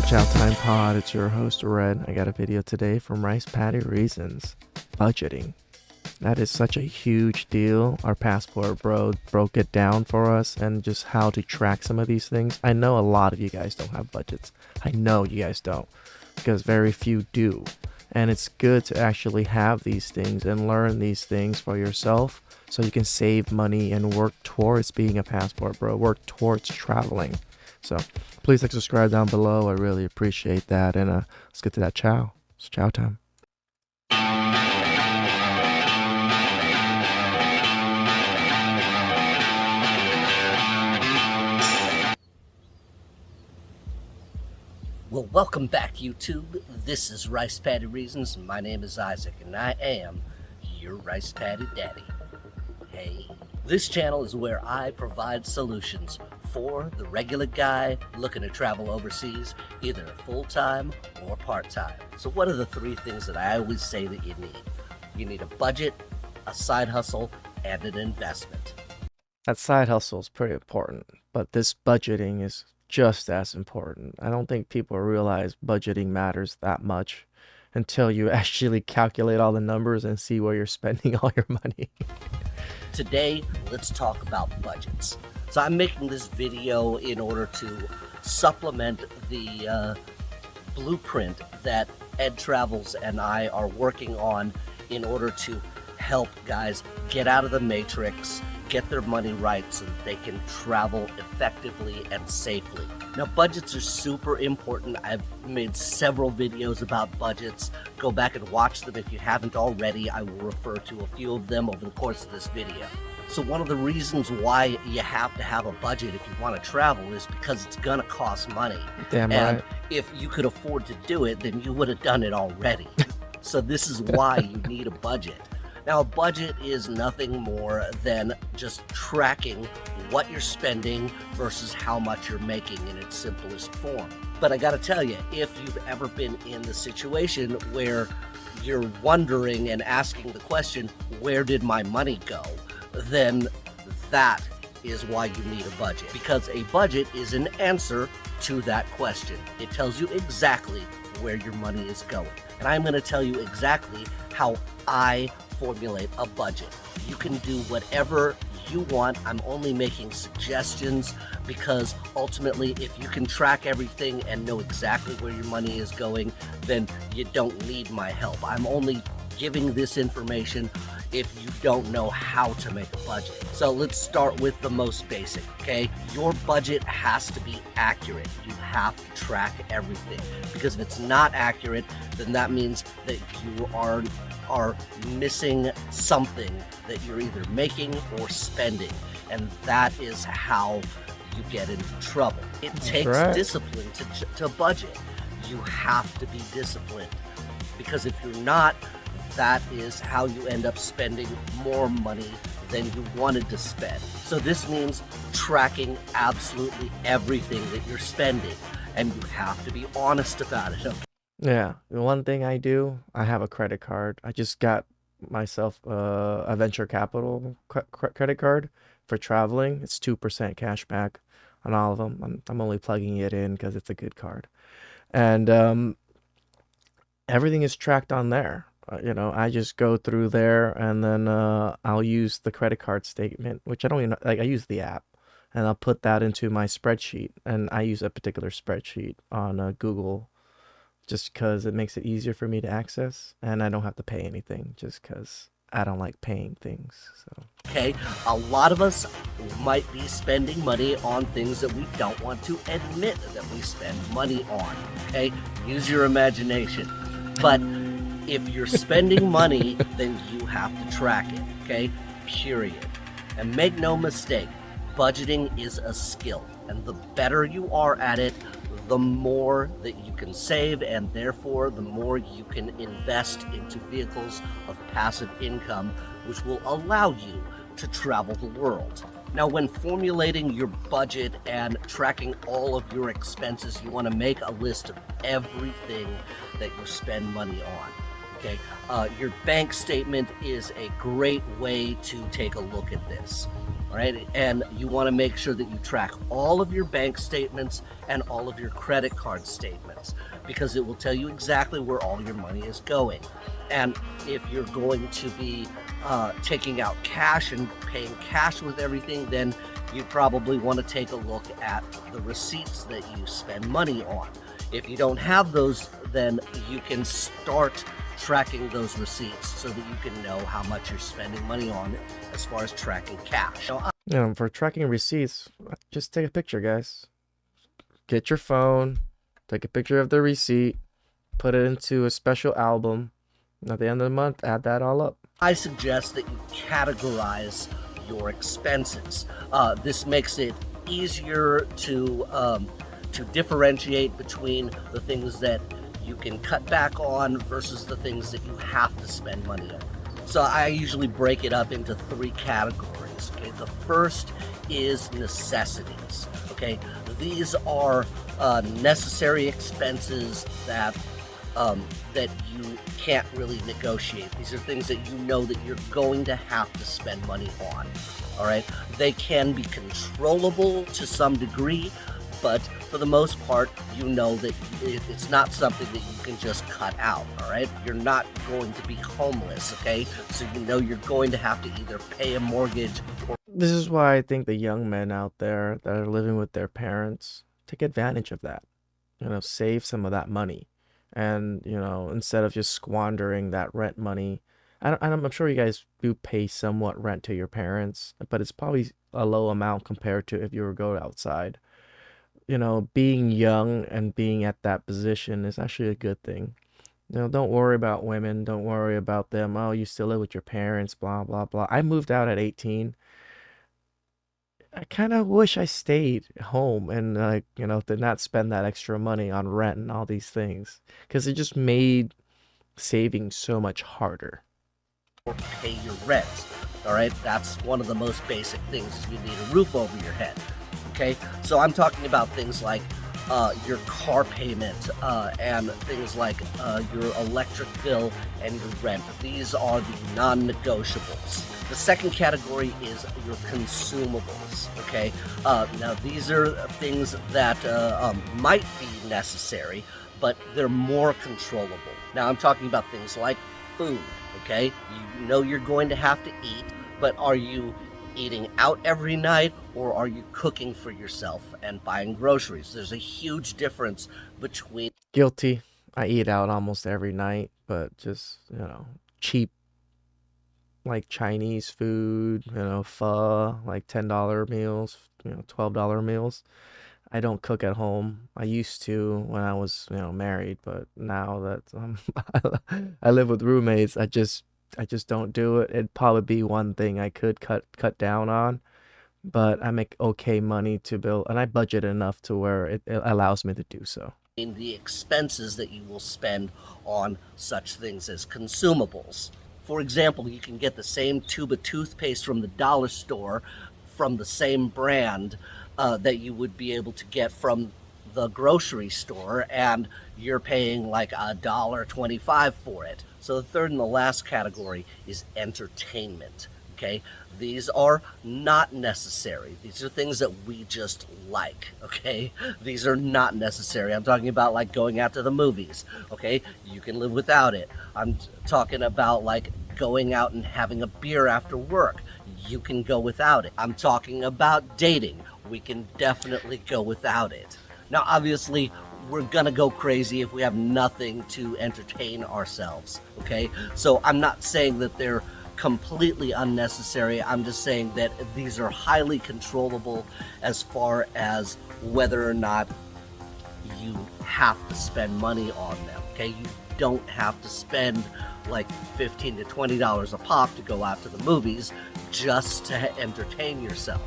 TheChowTimePod. It's your host, Red. I got a video today from Rice Patty Reasons. Budgeting. That is such a huge deal. Our passport bro broke it down for us and just how to track some of these things. I know a lot of you guys don't have budgets. I know you guys don't because very few do. And it's good to actually have these things and learn these things for yourself so you can save money and work towards being a passport bro, work towards traveling. So please subscribe down below. I really appreciate that. And let's get to that chow. It's chow time. Well, welcome back, YouTube. This is Rice Patty Reasons. My name is Isaac, and I am your Rice Patty Daddy. Hey. This channel is where I provide solutions for the regular guy looking to travel overseas, either full-time or part-time. So what are the three things that I always say that you need? You need a budget, a side hustle, and an investment. That side hustle is pretty important, but this budgeting is just as important. I don't think people realize budgeting matters that much until you actually calculate all the numbers and see where you're spending all your money. Today, let's talk about budgets. So I'm making this video in order to supplement the blueprint that Ed Travels and I are working on in order to help guys get out of the matrix, get their money right so that they can travel effectively and safely. Now, budgets are super important. I've made several videos about budgets. Go back and watch them if you haven't already. I will refer to a few of them over the course of this video. So one of the reasons why you have to have a budget if you want to travel is because it's gonna cost money. Damn and right. if you could afford to do it, then you would have done it already. So this is why you need a budget. Now, a budget is nothing more than just tracking what you're spending versus how much you're making in its simplest form. But I gotta tell you, if you've ever been in the situation where you're wondering and asking the question, where did my money go? Then that is why you need a budget. Because a budget is an answer to that question. It tells you exactly where your money is going. And I'm gonna tell you exactly how I formulate a budget. You can do whatever you want. I'm only making suggestions because ultimately if you can track everything and know exactly where your money is going, then you don't need my help. I'm only giving this information if you don't know how to make a budget. So let's start with the most basic, okay? Your budget has to be accurate. You have to track everything, because if it's not accurate, then that means that you are missing something that you're either making or spending, and that is how you get into trouble. It takes discipline to budget. You have to be disciplined, because if you're not, that is how you end up spending more money than you wanted to spend. So this means tracking absolutely everything that you're spending, and you have to be honest about it. Yeah, the one thing I do, I have a credit card. I just got myself a venture capital credit card for traveling. It's 2% cash back on all of them. I'm only plugging it in because it's a good card. And everything is tracked on there. I just go through there and then I'll use the credit card statement, which I don't even like. I use the app and I'll put that into my spreadsheet, and I use a particular spreadsheet on Google just because it makes it easier for me to access, and I don't have to pay anything just because I don't like paying things. So okay, a lot of us might be spending money on things that we don't want to admit that we spend money on. Okay, use your imagination. But if you're spending money, then you have to track it, okay? Period. And make no mistake, budgeting is a skill, and the better you are at it, the more that you can save, and therefore the more you can invest into vehicles of passive income, which will allow you to travel the world. Now, when formulating your budget and tracking all of your expenses, you want to make a list of everything that you spend money on. Okay, your bank statement is a great way to take a look at this. All right, and you want to make sure that you track all of your bank statements and all of your credit card statements, because it will tell you exactly where all your money is going. And if you're going to be taking out cash and paying cash with everything, then you probably want to take a look at the receipts that you spend money on. If you don't have those, then you can start tracking those receipts so that you can know how much you're spending money on as far as tracking cash. Now, For tracking receipts, just take a picture, guys. Get your phone, take a picture of the receipt, put it into a special album. At the end of the month, add that all up. I suggest that you categorize your expenses. This makes it easier to differentiate between the things that you can cut back on versus the things that you have to spend money on. So I usually break it up into 3 categories. Okay, the first is necessities. Okay, these are necessary expenses that you can't really negotiate. These are things that you know that you're going to have to spend money on. All right, they can be controllable to some degree, but for the most part, you know that it's not something that you can just cut out, all right? You're not going to be homeless, okay? So you know you're going to have to either pay a mortgage or... This is why I think the young men out there that are living with their parents take advantage of that. Save some of that money. And, instead of just squandering that rent money, I'm sure you guys do pay somewhat rent to your parents, but it's probably a low amount compared to if you were go outside. Being young and being at that position is actually a good thing. Don't worry about women. Don't worry about them. Oh, you still live with your parents, blah, blah, blah. I moved out at 18. I kind of wish I stayed home and, did not spend that extra money on rent and all these things. Because it just made saving so much harder. Pay your rent, all right? That's one of the most basic things. You need a roof over your head. Okay, so I'm talking about things like your car payment and things like your electric bill and your rent. These are the non-negotiables. The second category is your consumables. Okay, now these are things that might be necessary, but they're more controllable. Now I'm talking about things like food. Okay, you know you're going to have to eat, but are you eating out every night, or are you cooking for yourself and buying groceries? There's a huge difference between... Guilty. I eat out almost every night, but just, cheap, like Chinese food, pho, like $10 meals, $12 meals. I don't cook at home. I used to when I was, married, but now that I live with roommates, I just don't do it. It'd probably be one thing I could cut down on, but I make okay money to build, and I budget enough to where it allows me to do so. The expenses that you will spend on such things as consumables. For example, you can get the same tube of toothpaste from the dollar store from the same brand that you would be able to get from the grocery store, and you're paying like $1.25 for it. So the third and the last category is entertainment. Okay, these are not necessary. These are things that we just like. Okay, these are not necessary. I'm talking about like going out to the movies. Okay, you can live without it. I'm talking about like going out and having a beer after work. You can go without it. I'm talking about dating. We can definitely go without it. Now, obviously, we're gonna go crazy if we have nothing to entertain ourselves, okay? So I'm not saying that they're completely unnecessary. I'm just saying that these are highly controllable as far as whether or not you have to spend money on them, okay? You don't have to spend like $15 to $20 a pop to go out to the movies just to entertain yourself.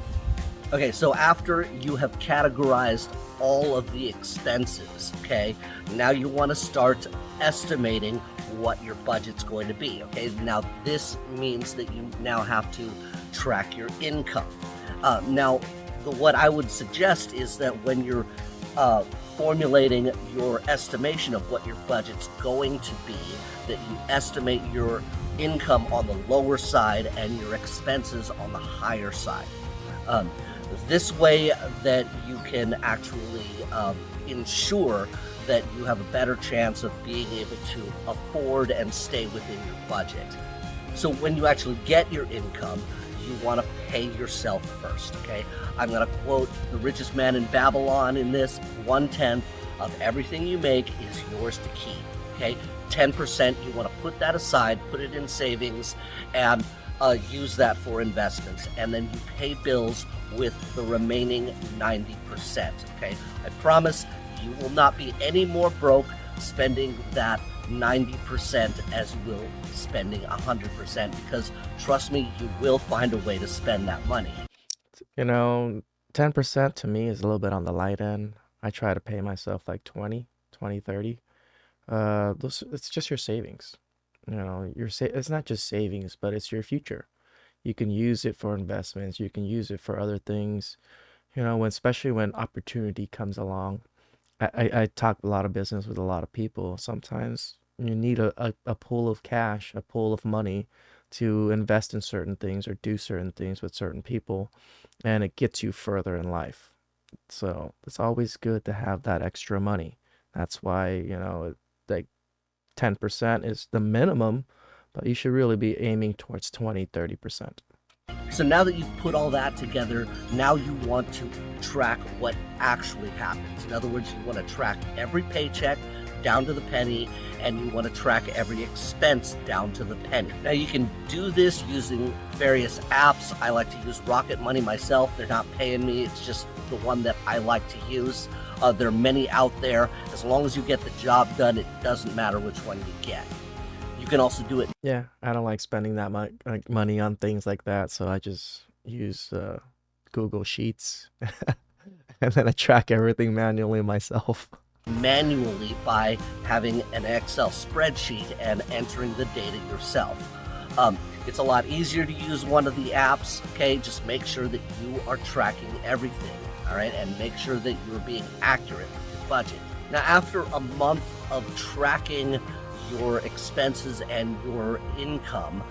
Okay, so after you have categorized all of the expenses, okay, now you want to start estimating what your budget's going to be, okay? Now, this means that you now have to track your income. What I would suggest is that when you're formulating your estimation of what your budget's going to be, that you estimate your income on the lower side and your expenses on the higher side. Um, this way that you can actually ensure that you have a better chance of being able to afford and stay within your budget. So when you actually get your income, you want to pay yourself first, okay? I'm going to quote the richest man in Babylon in this: 1/10 of everything you make is yours to keep, okay? 10% you want to put that aside, put it in savings, and use that for investments. And then you pay bills with the remaining 90%, okay? I promise you will not be any more broke spending that 90% as you will spending 100%, because trust me, you will find a way to spend that money. You know, 10% to me is a little bit on the light end. I try to pay myself like 20, 30. It's just your savings. You know, it's not just savings, but it's your future. You can use it for investments, you can use it for other things, especially when opportunity comes along. I talk a lot of business with a lot of people. Sometimes you need a pool of cash, a pool of money to invest in certain things or do certain things with certain people, and it gets you further in life. So it's always good to have that extra money. That's why, like 10% is the minimum, but you should really be aiming towards 20, 30%. So now that you've put all that together, now you want to track what actually happens. In other words, you want to track every paycheck down to the penny, and you want to track every expense down to the penny. Now you can do this using various apps. I like to use Rocket Money myself. They're not paying me. It's just the one that I like to use. There are many out there. As long as you get the job done, it doesn't matter which one you get. You can also do it. Yeah, I don't like spending that much money on things like that, so I just use Google Sheets and then I track everything manually myself. Manually by having an Excel spreadsheet and entering the data yourself. It's a lot easier to use one of the apps, okay? Just make sure that you are tracking everything, all right? And make sure that you're being accurate with your budget. Now, after a month of tracking your expenses and your income,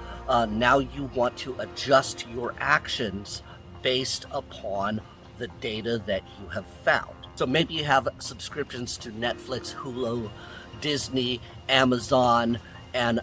now you want to adjust your actions based upon the data that you have found. So maybe you have subscriptions to Netflix, Hulu, Disney, Amazon, and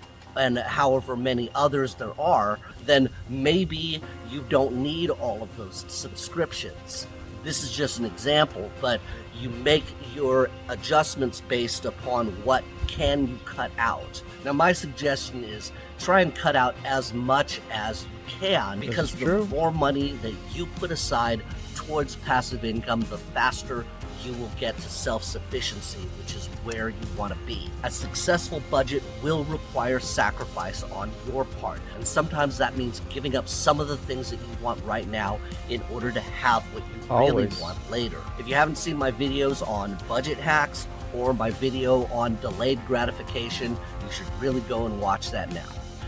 however many others there are. Then maybe you don't need all of those subscriptions. This is just an example, but you make your adjustments based upon what can you cut out. Now my suggestion is try and cut out as much as you can, because the more money that you put aside towards passive income, the faster you will get to self-sufficiency, which is where you want to be. A successful budget will require sacrifice on your part, and sometimes that means giving up some of the things that you want right now in order to have what you really want later. If you haven't seen my videos on budget hacks or my video on delayed gratification, you should really go and watch that now.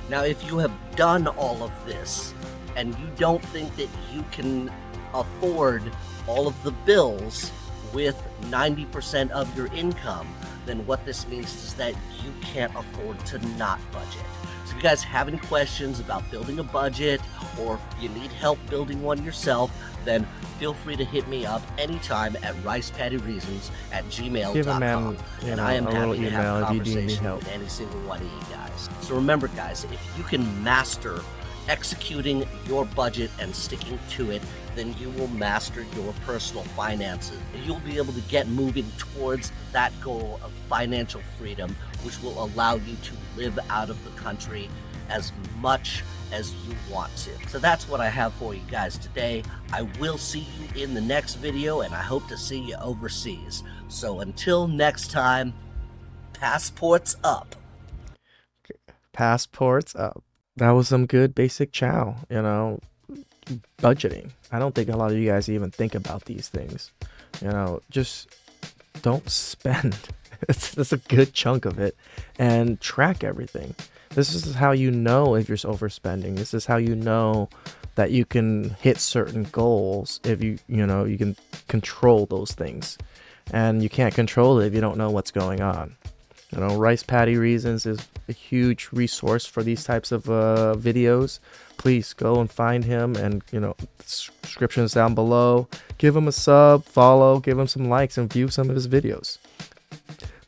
Now, if you have done all of this and you don't think that you can afford all of the bills with 90% of your income, then what this means is that you can't afford to not budget. So if you guys have any questions about building a budget, or you need help building one yourself, then feel free to hit me up anytime at ricepattyreasons@gmail.com. And I am happy to have a conversation with any single one of you guys. So remember, guys, if you can master executing your budget and sticking to it, then you will master your personal finances. And you'll be able to get moving towards that goal of financial freedom, which will allow you to live out of the country as much as you want to. So that's what I have for you guys today. I will see you in the next video, and I hope to see you overseas. So until next time, passports up. Passports up. That was some good basic chow, budgeting. I don't think a lot of you guys even think about these things. Just don't spend. That's a good chunk of it. And track everything. This is how you know if you're overspending. This is how you know that you can hit certain goals if you can control those things. And you can't control it if you don't know what's going on. You know, Rice Patty Reasons is a huge resource for these types of videos. Please go and find him, and descriptions down below. Give him a sub, follow, give him some likes, and view some of his videos.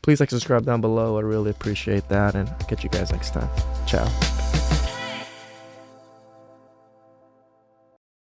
Please like, subscribe down below. I really appreciate that, and I'll catch you guys next time. Ciao.